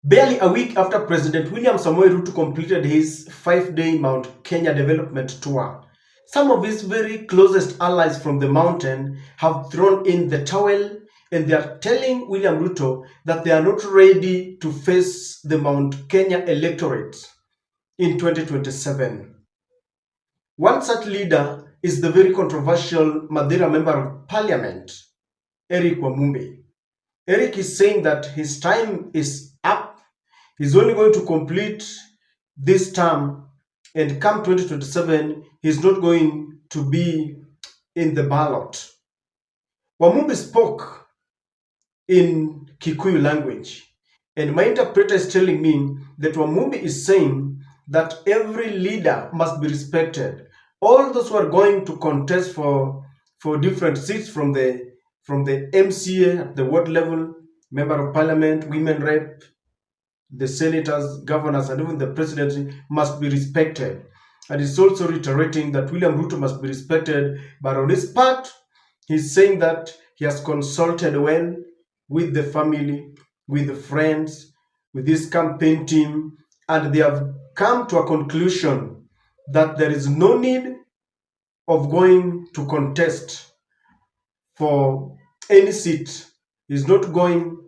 Barely a week after President William Samoei Ruto completed his 5-day Mount Kenya development tour, some of his very closest allies from the mountain have thrown in the towel, and they are telling William Ruto that they are not ready to face the Mount Kenya electorate in 2027. One such leader is the very controversial Mathira Member of Parliament, Eric Wamumbi. Eric is saying that his time is up. He's only going to complete this term, and come 2027, he's not going to be in the ballot. Wamumbi spoke in Kikuyu language, and my interpreter is telling me that Wamumbi is saying that every leader must be respected. All those who are going to contest for different seats from the MCA at the ward level, member of parliament, women rep, the senators, governors, and even the presidency must be respected. And he's also reiterating that William Ruto must be respected. But on his part, he's saying that he has consulted well with the family, with the friends, with his campaign team, and they have come to a conclusion that there is no need of going to contest for any seat. He's not going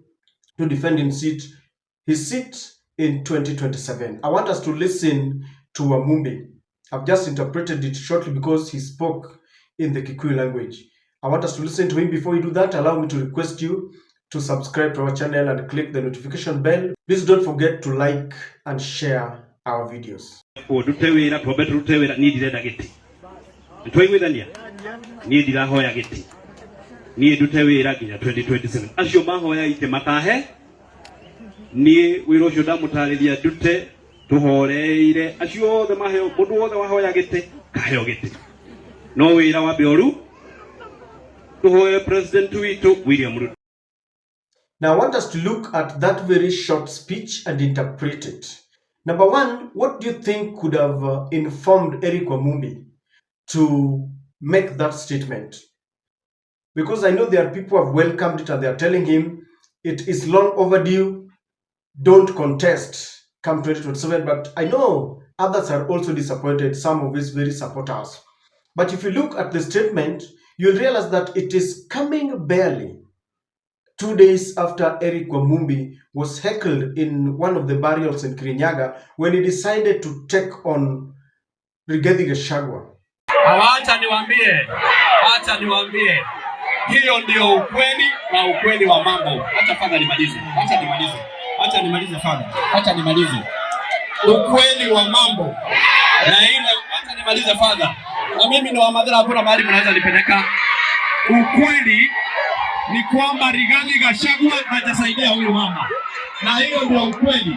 to defend his seat in 2027. I want us to listen to Wamumbi. I've just interpreted it shortly because he spoke in the Kikuyu language. I want us to listen to him. Before we do that, allow me to request you to subscribe to our channel and click the notification bell. Please don't forget to like and share our videos. Niä ndute wä ra nginya 2027 acio mahoya ite matahe niä wä ra å cio ndamå tarä ria ndute tå horeire acio othe maheo må ndå wothe wahoya gä tä kaheo gä tä no wä ra wambe å ru tå hoere president witå William Ruto. Now I want us to look at that very short speech and interpret it. Number one, what do you think could have informed Eric Wamumbi to make that statement? Because I know there are people who have welcomed it and they are telling him it is long overdue, don't contest come 2027. But I know others are also disappointed, some of his very supporters. But if you look at the statement, you'll realize that it is coming barely 2 days after Eric Wamumbi was heckled in one of the burials in Kirinyaga when he decided to take on Rigathi Gachagua. Acha niwaambie. Hiyo ndio ukweli na ukweli wa mambo. Acha fadha nimalize. Acha nimalize. Ukweli wa mambo. Na ile acha nimalize fadha. Na mimi ni wa Mathira, hakuna mahali mnaweza nipeleka. Ukweli ni kwamba Rigathi Gachagua hajasaidia huyu mama. Na hiyo ndio ukweli.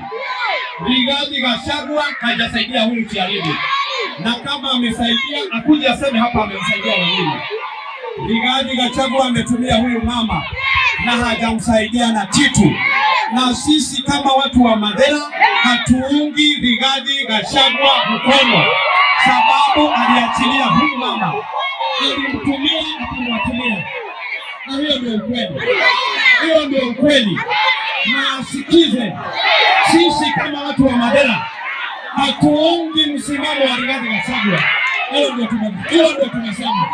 Rigathi Gachagua hajasaidia huyu Tiaridi. Na kama amesaidia, akuje aseme hapa amemsaidia wengine. Rigathi Gachagua ametumia huyu mama na hajamsaidia na kitu. Na sisi kama watu wa Mathira hatuungi Rigathi Gachagua mkono, sababu aliachilia huyu mama. Alimtumia akamwachilia. Na hiyo ndio ukweli. Na sikize, sisi kama watu wa Mathira hatuungi msimamo wa Rigathi Gachagua. Hiyo ndio tunasema.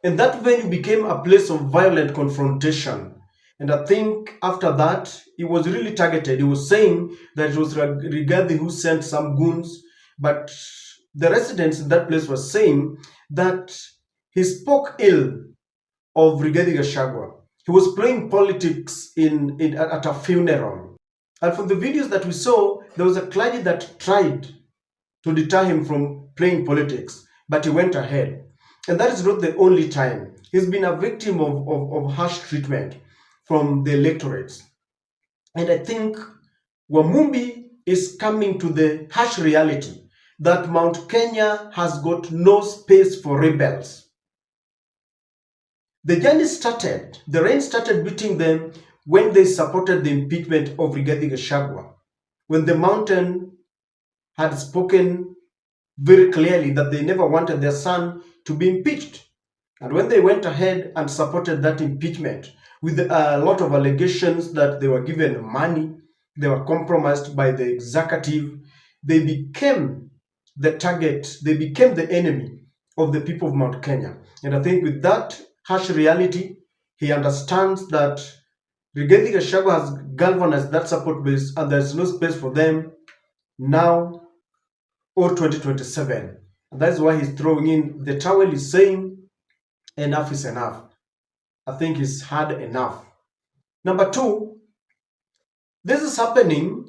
And that venue became a place of violent confrontation. And I think after that, he was really targeted. He was saying that it was Rigathi who sent some goons, but the residents in that place were saying that he spoke ill of Rigathi Gachagua. He was playing politics at a funeral. And from the videos that we saw, there was a clergy that tried to deter him from playing politics, but he went ahead. And that is not the only time. He's been a victim of harsh treatment from the electorates. And I think Wamumbi is coming to the harsh reality that Mount Kenya has got no space for rebels. The journey started, the rain started beating them when they supported the impeachment of Rigathi Gachagua, when the mountain had spoken very clearly that they never wanted their son to be impeached. And when they went ahead and supported that impeachment with a lot of allegations that they were given money, they were compromised by the executive, they became the target, they became the enemy of the people of Mount Kenya. And I think with that harsh reality, he understands that Rigathi Gachagua has galvanized that support base and there's no space for them now or 2027. And that's why he's throwing in the towel. He's saying enough is enough. I think he's had enough. Number two, this is happening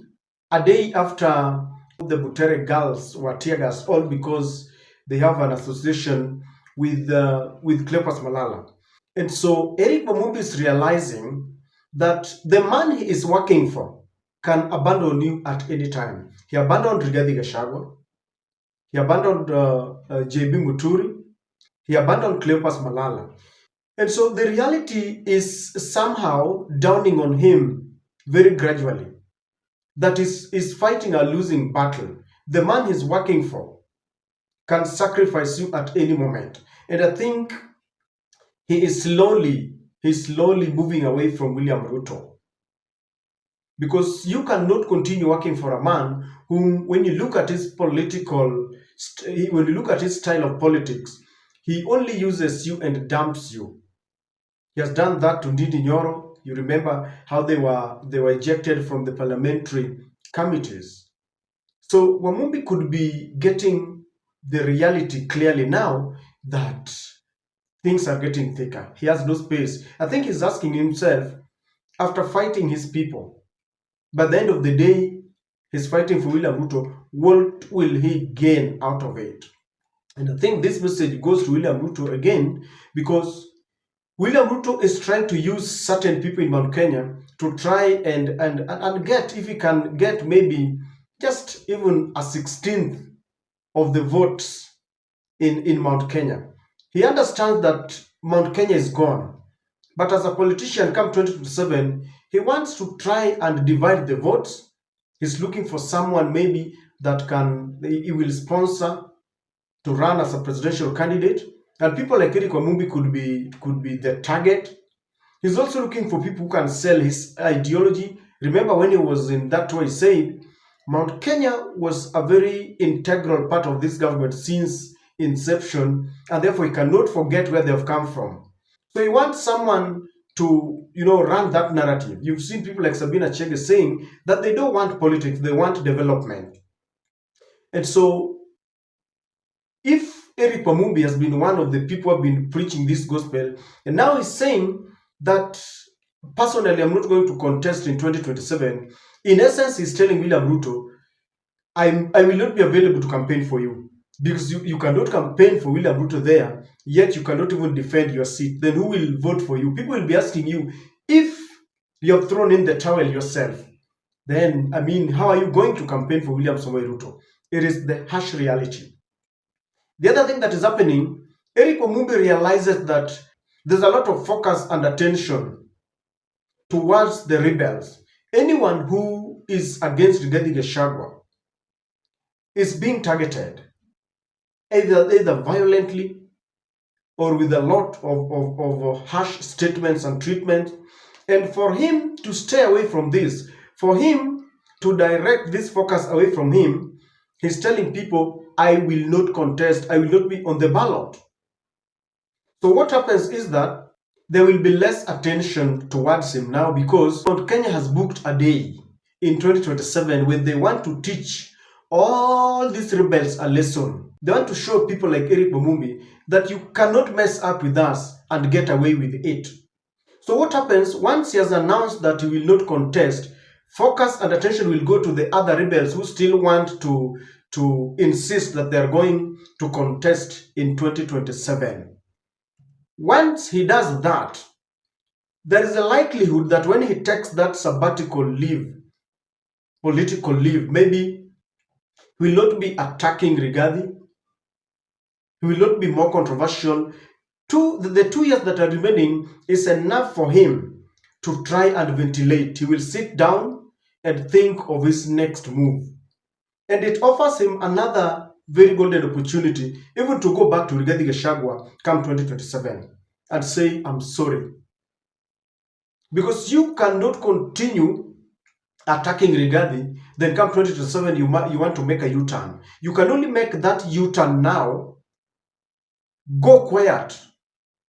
a day after the Butere girls were tear gassed, all because they have an association with Cleopas Malala. And so Eric Wamumbi is realizing that the man he is working for can abandon you at any time. He abandoned Rigathi Gachagua. He abandoned JB Muturi. He abandoned Cleopas Malala. And so the reality is somehow dawning on him very gradually that is fighting a losing battle. The man he's working for can sacrifice you at any moment. And I think he's slowly moving away from William Ruto. Because you cannot continue working for a man whom, when you look at his style of politics, he only uses you and dumps you. He has done that to Ndindi Nyoro. You remember how they were ejected from the parliamentary committees. So Wamumbi could be getting the reality clearly now that things are getting thicker. He has no space. I think he's asking himself, after fighting his people, by the end of the day, he's fighting for William Ruto, what will he gain out of it? And I think this message goes to William Ruto again, because William Ruto is trying to use certain people in Mount Kenya to try and get, if he can get maybe just even a 16th of the votes in Mount Kenya. He understands that Mount Kenya is gone. But as a politician, come 2027, he wants to try and divide the votes. He's looking for someone maybe that he will sponsor to run as a presidential candidate. And people like Eric Wamumbi could be the target. He's also looking for people who can sell his ideology. Remember when he was in that tour, he said Mount Kenya was a very integral part of this government since inception, and therefore he cannot forget where they have come from. So he wants someone to, run that narrative. You've seen people like Sabina Chege saying that they don't want politics, they want development. And so if Eric Wamumbi has been one of the people who have been preaching this gospel, and now he's saying that personally I'm not going to contest in 2027. In essence, he's telling William Ruto, I will not be available to campaign for you, because you cannot campaign for William Ruto there, yet you cannot even defend your seat. Then who will vote for you? People will be asking you, if you have thrown in the towel yourself, then, how are you going to campaign for William Samoei Ruto? It is the harsh reality. The other thing that is happening, Eric Wamumbi realizes that there's a lot of focus and attention towards the rebels. Anyone who is against Rigathi Gachagua is being targeted, either violently or with a lot of harsh statements and treatment. And for him to stay away from this, for him to direct this focus away from him, he's telling people, I will not contest, I will not be on the ballot. So what happens is that there will be less attention towards him now, because Mount Kenya has booked a day in 2027 when they want to teach all these rebels a lesson. They want to show people like Eric Wamumbi that you cannot mess up with us and get away with it. So what happens once he has announced that he will not contest, focus and attention will go to the other rebels who still want to insist that they are going to contest in 2027. Once he does that, there is a likelihood that when he takes that sabbatical leave, political leave, maybe he will not be attacking Rigathi, he will not be more controversial. The 2 years that are remaining is enough for him to try and ventilate. He will sit down and think of his next move. And it offers him another very golden opportunity even to go back to Rigathi Gachagua come 2027 and say, I'm sorry. Because you cannot continue attacking Rigathi, then come 2027 you want to make a U-turn. You can only make that U-turn now, go quiet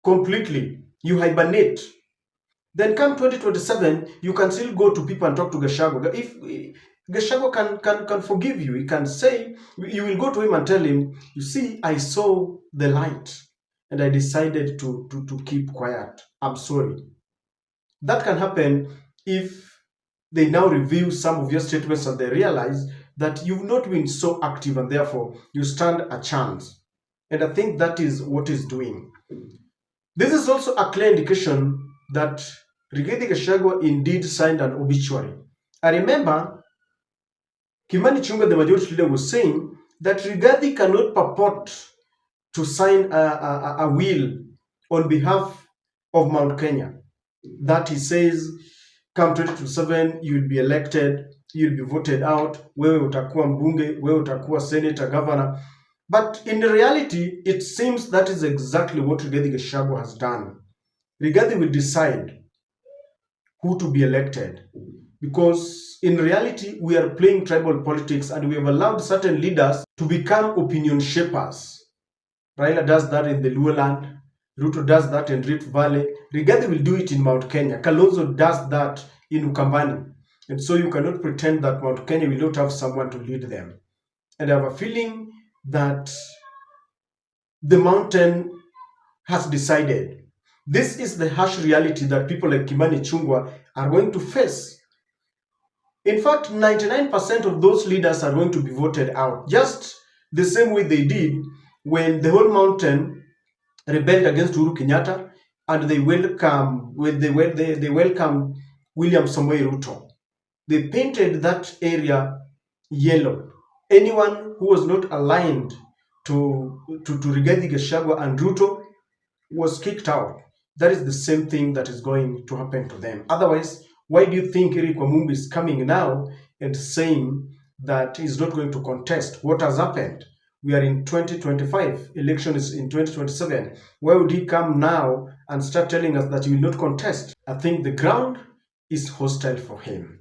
completely, you hibernate. Then come 2027, you can still go to people and talk to Gachagua. If Gachagua can forgive you, he can say, you will go to him and tell him, you see, I saw the light and I decided to keep quiet. I'm sorry. That can happen if they now review some of your statements and they realize that you've not been so active and therefore you stand a chance. And I think that is what he's doing. This is also a clear indication that Rigathi Gachagua indeed signed an obituary. I remember Kimani Chungwa, the majority leader, was saying that Rigathi cannot purport to sign a will on behalf of Mount Kenya. That he says, come 2027, you will be elected, you will be voted out, wewe utakuwa mbunge, wewe utakuwa senator, governor. But in reality, it seems that is exactly what Rigathi Gachagua has done. Rigathi will decide who to be elected. Because in reality, we are playing tribal politics and we have allowed certain leaders to become opinion shapers. Raila does that in the Luo land. Ruto does that in Rift Valley. Rigathi will do it in Mount Kenya. Kalonzo does that in Ukambani. And so you cannot pretend that Mount Kenya will not have someone to lead them. And I have a feeling that the mountain has decided. This is the harsh reality that people like Kimani Chungwa are going to face. In fact, 99% of those leaders are going to be voted out, just the same way they did when the whole mountain rebelled against Uhuru Kenyatta and they welcomed William Samoei Ruto. They painted that area yellow. Anyone who was not aligned to Rigathi Gachagua and Ruto was kicked out. That is the same thing that is going to happen to them. Otherwise, why do you think Eric Wamumbi is coming now and saying that he's not going to contest? What has happened? We are in 2025, election is in 2027. Why would he come now and start telling us that he will not contest? I think the ground is hostile for him.